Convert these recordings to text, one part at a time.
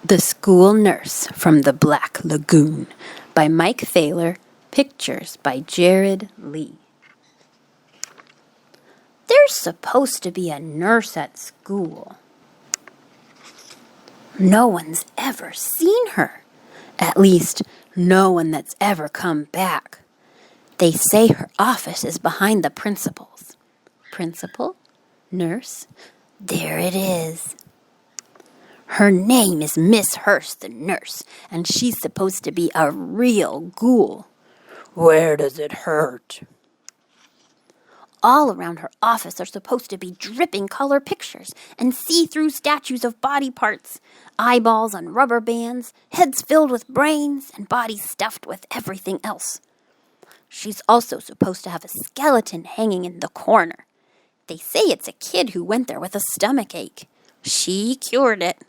The School Nurse from the Black Lagoon by Mike Thaler, pictures by Jared Lee. There's supposed to be a nurse at school. No one's ever seen her. At least, no one that's ever come back. They say her office is behind the principal's. Principal? Nurse? There it is. Her name is Miss Hurst, the nurse, and she's supposed to be a real ghoul. Where does it hurt? All around her office are supposed to be dripping color pictures and see-through statues of body parts, eyeballs on rubber bands, heads filled with brains, and bodies stuffed with everything else. She's also supposed to have a skeleton hanging in the corner. They say it's a kid who went there with a stomach ache. She cured it.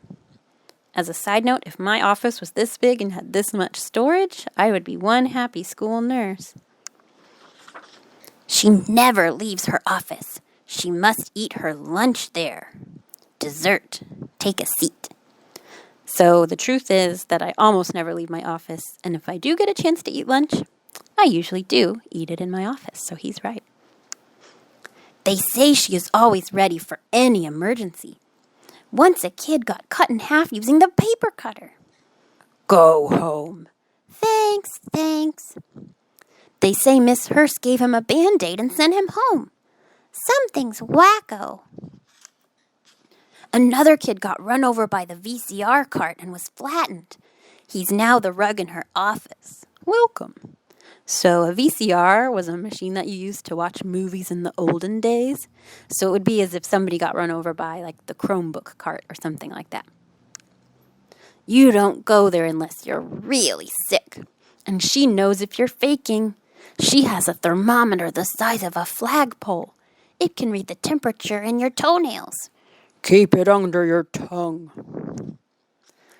As a side note, if my office was this big and had this much storage, I would be one happy school nurse. She never leaves her office. She must eat her lunch there. Dessert. Take a seat. So the truth is that I almost never leave my office, and if I do get a chance to eat lunch, I usually do eat it in my office, so he's right. They say she is always ready for any emergency. Once a kid got cut in half using the paper cutter. Go home. Thanks. They say Miss Hurst gave him a Band-Aid and sent him home. Something's wacko. Another kid got run over by the VCR cart and was flattened. He's now the rug in her office. Welcome. So a VCR was a machine that you used to watch movies in the olden days. So it would be as if somebody got run over by like the Chromebook cart or something like that. You don't go there unless you're really sick. And she knows if you're faking. She has a thermometer the size of a flagpole. It can read the temperature in your toenails. Keep it under your tongue.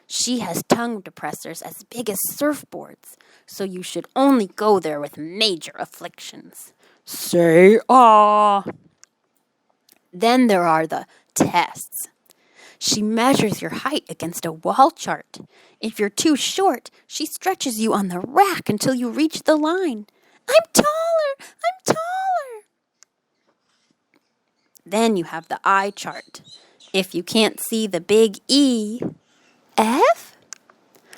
She has tongue depressors as big as surfboards, so you should only go there with major afflictions. Say ah. Then there are the tests. She measures your height against a wall chart. If you're too short, she stretches you on the rack until you reach the line. I'm taller. Then you have the eye chart. If you can't see the big E, F?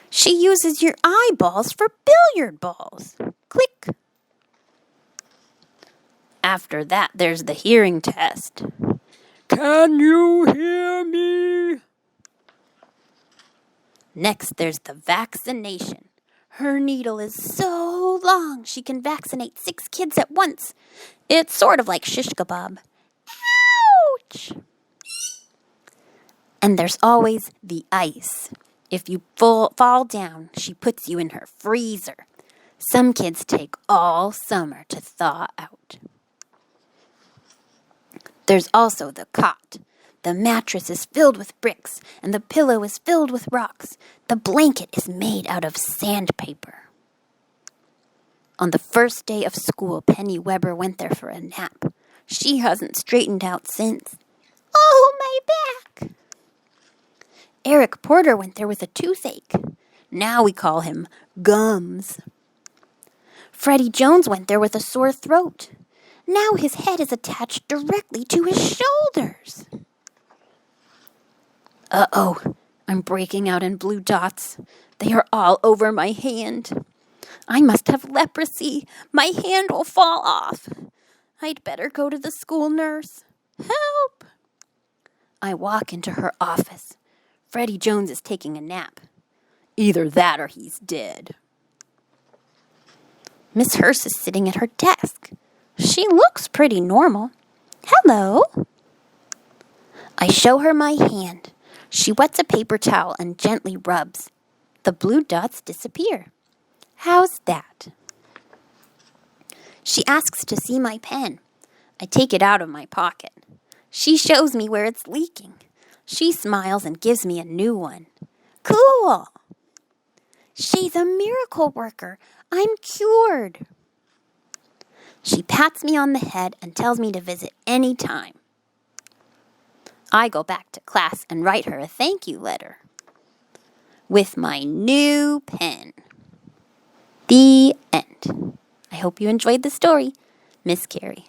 She uses your eyeballs for billiard balls. Click. After that, there's the hearing test. Can you hear me? Next, there's the vaccination. Her needle is so long she can vaccinate 6 kids at once. It's sort of like shish kebab. Ouch! And there's always the ice. If you fall down, she puts you in her freezer. Some kids take all summer to thaw out. There's also the cot. The mattress is filled with bricks, and the pillow is filled with rocks. The blanket is made out of sandpaper. On the first day of school, Penny Weber went there for a nap. She hasn't straightened out since. Oh, my back! Eric Porter went there with a toothache. Now we call him Gums. Freddie Jones went there with a sore throat. Now his head is attached directly to his shoulders. Uh-oh, I'm breaking out in blue dots. They are all over my hand. I must have leprosy. My hand will fall off. I'd better go to the school nurse. Help! I walk into her office. Freddie Jones is taking a nap. Either that or he's dead. Miss Hurst is sitting at her desk. She looks pretty normal. Hello. I show her my hand. She wets a paper towel and gently rubs. The blue dots disappear. How's that? She asks to see my pen. I take it out of my pocket. She shows me where it's leaking. She smiles and gives me a new one. Cool. She's a miracle worker. I'm cured. She pats me on the head and tells me to visit any time. I go back to class and write her a thank you letter. with my new pen. The end. I hope you enjoyed the story. Miss Kerry.